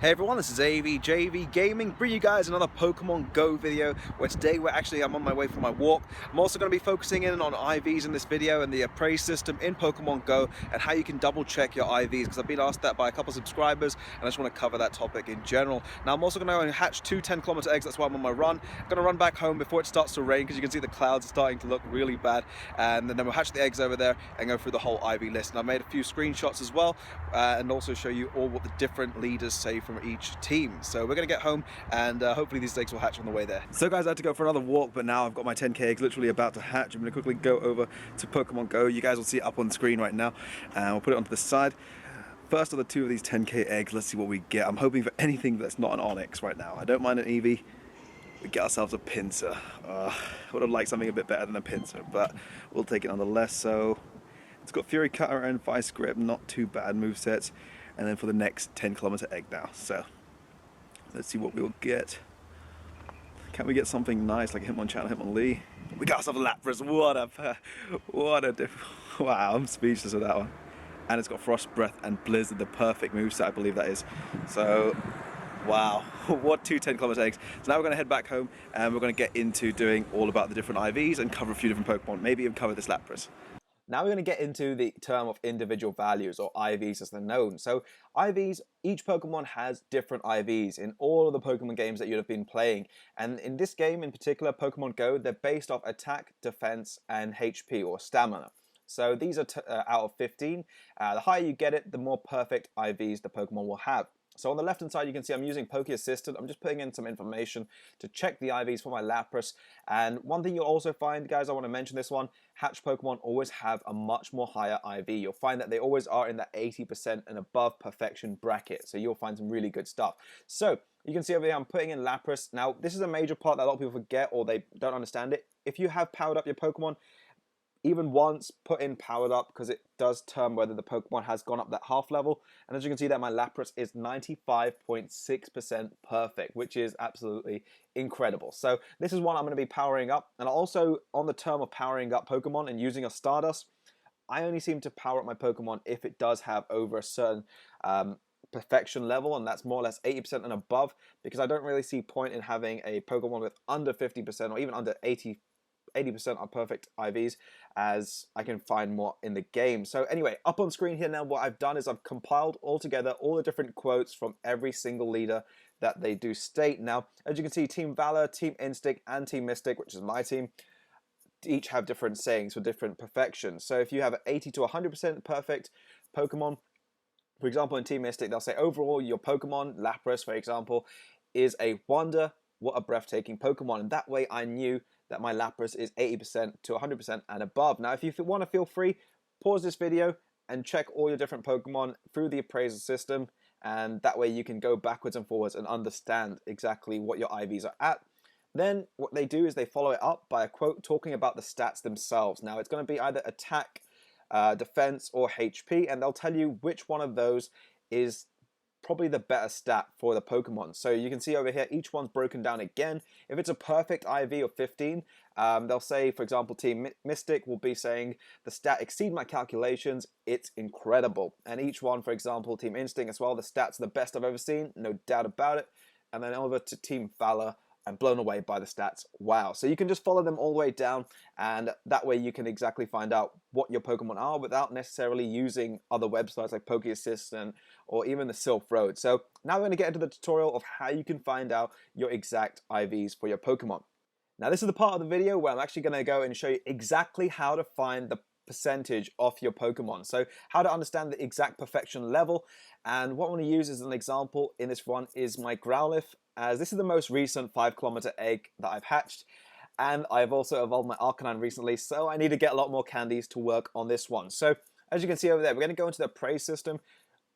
Hey everyone, this is AVJVGaming, bringing you guys another Pokemon Go video, where today I'm on my way for my walk. I'm also going to be focusing in on IVs in this video and the appraise system in Pokemon Go and how you can double check your IVs, because I've been asked that by a couple of subscribers and I just want to cover that topic in general. Now I'm also going to hatch two 10-kilometer eggs, that's why I'm on my run. I'm going to run back home before it starts to rain, because you can see the clouds are starting to look really bad, and then we'll hatch the eggs over there and go through the whole IV list. And I've made a few screenshots as well, and also show you all what the different leaders say from each team. So we're gonna get home and hopefully these eggs will hatch on the way there. So guys, I had to go for another walk, but now I've got my 10k eggs literally about to hatch. I'm gonna quickly go over to Pokemon Go. You guys will see it up on the screen right now, and we'll put it onto the side. First of the two of these 10k eggs, let's see what we get. I'm hoping for anything that's not an Onyx right now. I don't mind an Eevee. We get ourselves a Pinsir. Would have liked something a bit better than a Pinsir, but we'll take it nonetheless. So it's got Fury Cutter and Vice Grip, not too bad movesets. And then for the next 10-kilometer egg now. So let's see what we'll get. Can we get something nice like a Hitmonchan, Hitmonlee? We got ourselves a Lapras. What a wow, I'm speechless with that one. And it's got Frost Breath and Blizzard, the perfect moveset, I believe that is. So wow, what two 10-kilometer eggs. So now we're going to head back home and we're going to get into doing all about the different IVs and cover a few different Pokemon. Maybe even cover this Lapras. Now we're going to get into the term of individual values, or IVs as they're known. So IVs, each Pokemon has different IVs in all of the Pokemon games that you'd have been playing. And in this game in particular, Pokemon Go, they're based off attack, defense, and HP, or stamina. So these are out of 15. The higher you get it, the more perfect IVs the Pokemon will have. So on the left hand side you can see I'm using Poke Assistant. I'm just putting in some information to check the IVs for my Lapras. And one thing you'll also find, guys, I want to mention this one, hatch Pokemon always have a much more higher IV. You'll find that they always are in that 80% and above perfection bracket. So you'll find some really good stuff. So you can see over here I'm putting in Lapras. Now this is a major part that a lot of people forget, or they don't understand it. If you have powered up your Pokemon, even once, put in powered up, because it does term whether the Pokemon has gone up that half level. And as you can see that my Lapras is 95.6% perfect, which is absolutely incredible. So this is one I'm going to be powering up. And also on the term of powering up Pokemon and using a Stardust, I only seem to power up my Pokemon if it does have over a certain perfection level, and that's more or less 80% and above, because I don't really see point in having a Pokemon with under 50% or even under 80% are perfect IVs, as I can find more in the game. So anyway, up on screen here now, what I've done is I've compiled all together all the different quotes from every single leader that they do state. Now, as you can see, Team Valor, Team Instinct, and Team Mystic, which is my team, each have different sayings for different perfections. So if you have an 80 to 100% perfect Pokemon, for example, in Team Mystic, they'll say overall your Pokemon, Lapras, for example, is a wonder. What a breathtaking Pokemon. And that way I knew that my Lapras is 80% to 100% and above. Now, if you want to, feel free, pause this video and check all your different Pokemon through the appraisal system, and that way you can go backwards and forwards and understand exactly what your IVs are at. Then what they do is they follow it up by a quote talking about the stats themselves. Now, it's going to be either attack, defense, or HP, and they'll tell you which one of those is probably the better stat for the Pokemon. So you can see over here, each one's broken down again. If it's a perfect IV of 15, they'll say, for example, Team Mystic will be saying, the stat exceed my calculations, it's incredible. And each one, for example, Team Instinct as well, the stats are the best I've ever seen, no doubt about it. And then over to Team Valor, I'm blown away by the stats. Wow. So you can just follow them all the way down, and that way you can exactly find out what your Pokemon are without necessarily using other websites like Poke Assistant or even the Silph Road. So now we're going to get into the tutorial of how you can find out your exact IVs for your Pokemon. Now this is the part of the video where I'm actually going to go and show you exactly how to find the percentage of your Pokemon. So how to understand the exact perfection level. And what I want to use as an example in this one is my Growlithe, as this is the most recent 5-kilometer egg that I've hatched. And I've also evolved my Arcanine recently, so I need to get a lot more candies to work on this one. So as you can see over there, we're going to go into the praise system,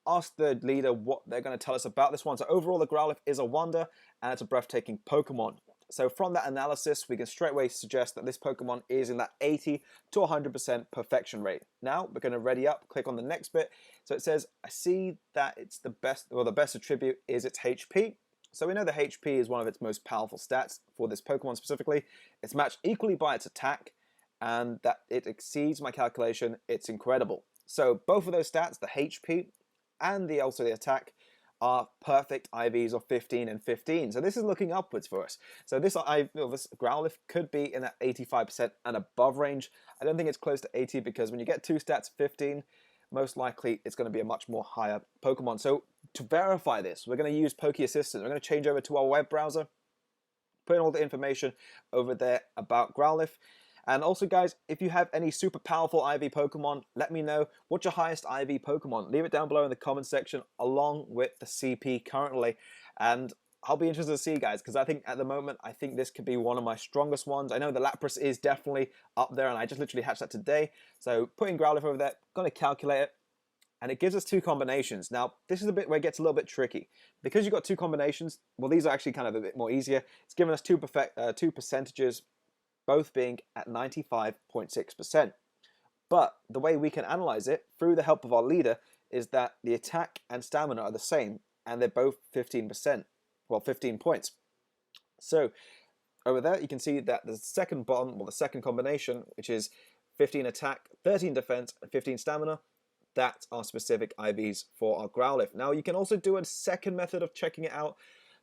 ask the leader what they're going to tell us about this one. So overall, the Growlithe is a wonder, and it's a breathtaking Pokemon. So from that analysis, we can straight away suggest that this Pokemon is in that 80 to 100% perfection rate. Now we're going to ready up, click on the next bit. So it says, I see that it's the best, or the best attribute is its HP. So we know the HP is one of its most powerful stats for this Pokemon specifically. It's matched equally by its attack, and that it exceeds my calculation. It's incredible. So both of those stats, the HP and also the attack, are perfect IVs of 15 and 15. So this is looking upwards for us. So this Growlithe could be in that 85% and above range. I don't think it's close to 80 because when you get two stats 15, most likely it's going to be a much more higher Pokemon. So to verify this, we're going to use Poke Assistant. We're going to change over to our web browser, put in all the information over there about Growlithe. And also, guys, if you have any super powerful IV Pokemon, let me know. What's your highest IV Pokemon? Leave it down below in the comment section, along with the CP currently. And I'll be interested to see, guys, because I think at the moment, I think this could be one of my strongest ones. I know the Lapras is definitely up there, and I just literally hatched that today. So putting Growlithe over there, going to calculate it. And it gives us two combinations. Now, this is a bit where it gets a little bit tricky. Because you've got two combinations, well, these are actually kind of a bit more easier. It's given us two percentages, both being at 95.6%. But the way we can analyze it, through the help of our leader, is that the attack and stamina are the same, and they're both 15%. Well, 15 points. So, over there, you can see that the second bottom, well, the second combination, which is 15 attack, 13 defense, and 15 stamina, that's our specific IVs for our Growlithe. Now, you can also do a second method of checking it out,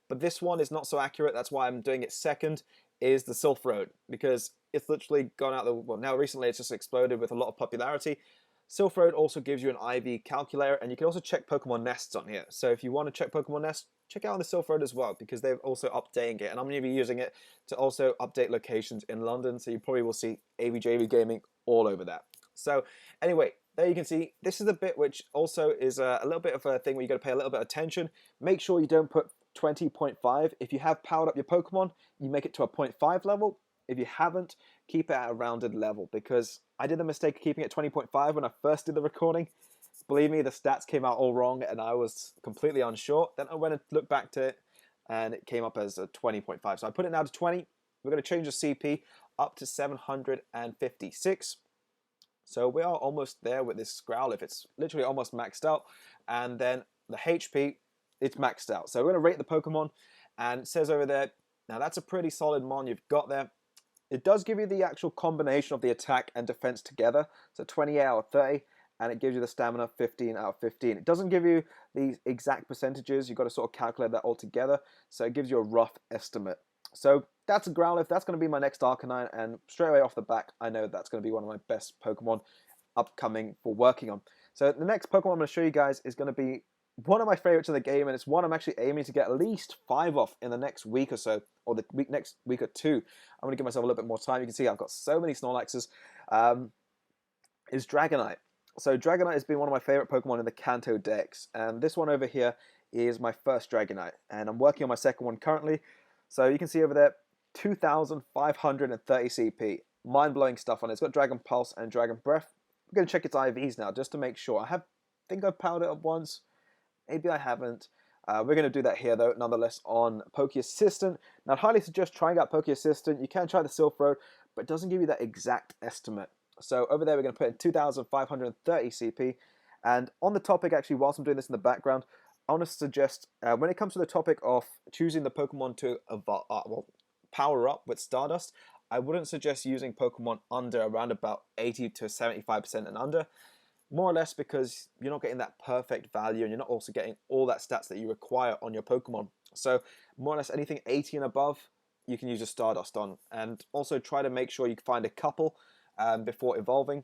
but this one is not so accurate. That's why I'm doing it second, is the Sylph Road, because it's literally gone out the, well, now recently it's just exploded with a lot of popularity. Sylph Road also gives you an IV calculator, and you can also check Pokemon nests on here. So if you want to check Pokemon nests, check out the Sylph Road as well, because they're also updating it, and I'm going to be using it to also update locations in London, so you probably will see AVJVGaming all over that. So anyway, there you can see, this is a bit which also is a little bit of a thing where you got to pay a little bit of attention. Make sure you don't put 20.5. If you have powered up your Pokemon, you make it to a 0.5 level. If you haven't, keep it at a rounded level, because I did the mistake of keeping it 20.5 when I first did the recording. Believe me, the stats came out all wrong and I was completely unsure. Then I went and looked back to it and it came up as a 20.5. So I put it now to 20. We're going to change the CP up to 756. So we are almost there with this Growlithe. It's literally almost maxed out. And then the HP, it's maxed out. So we're going to rate the Pokemon, and it says over there, now that's a pretty solid mon you've got there. It does give you the actual combination of the attack and defense together. So 28 out of 30, and it gives you the stamina 15 out of 15. It doesn't give you the exact percentages. You've got to sort of calculate that all together. So it gives you a rough estimate. So that's a Growlithe. That's going to be my next Arcanine, and straight away off the back, I know that's going to be one of my best Pokemon upcoming for working on. So the next Pokemon I'm going to show you guys is going to be one of my favorites in the game, and it's one I'm actually aiming to get at least 5 off in the next week or so, or the next week or two. I'm going to give myself a little bit more time. You can see I've got so many Snorlaxes. Is Dragonite. So Dragonite has been one of my favorite Pokemon in the Kanto Dex, and this one over here is my first Dragonite, and I'm working on my second one currently. So you can see over there, 2,530 CP. Mind-blowing stuff on it. It's got Dragon Pulse and Dragon Breath. We're going to check its IVs now, just to make sure. I think I've powered it up once. Maybe I haven't. We're going to do that here, though, nonetheless, on Poke Assistant. Now, I'd highly suggest trying out Poke Assistant. You can try the Sylph Road, but it doesn't give you that exact estimate. So over there, we're going to put in 2,530 CP. And on the topic, actually, whilst I'm doing this in the background, I want to suggest, when it comes to the topic of choosing the Pokemon to power up with Stardust, I wouldn't suggest using Pokemon under around about 80 to 75% and under. More or less because you're not getting that perfect value, and you're not also getting all that stats that you require on your Pokemon. So more or less anything 80 and above, you can use a Stardust on. And also try to make sure you find a couple before evolving,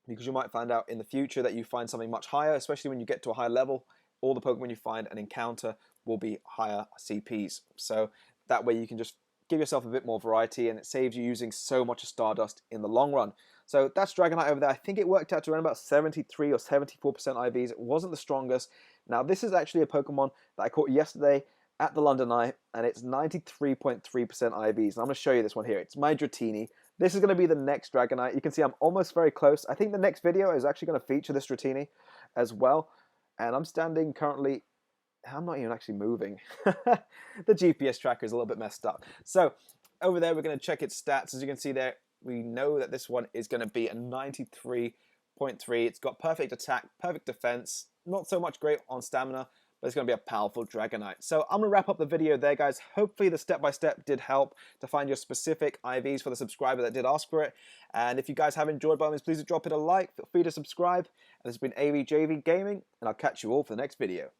because you might find out in the future that you find something much higher, especially when you get to a high level. All the Pokemon you find and encounter will be higher CPs. So that way you can just give yourself a bit more variety, and it saves you using so much Stardust in the long run. So that's Dragonite over there. I think it worked out to around about 73 or 74% IVs. It wasn't the strongest. Now, this is actually a Pokemon that I caught yesterday at the London Eye, and it's 93.3% IVs. And I'm going to show you this one here. It's my Dratini. This is going to be the next Dragonite. You can see I'm almost very close. I think the next video is actually going to feature this Dratini as well. And I'm standing currently, I'm not even actually moving. The GPS tracker is a little bit messed up. So over there, we're going to check its stats. As you can see there, we know that this one is going to be a 93.3. It's got perfect attack, perfect defense, not so much great on stamina, but it's going to be a powerful Dragonite. So I'm going to wrap up the video there, guys. Hopefully the step-by-step did help to find your specific IVs for the subscriber that did ask for it. And if you guys have enjoyed, by all means, please drop it a like. Feel free to subscribe. And this has been AVJV Gaming, and I'll catch you all for the next video.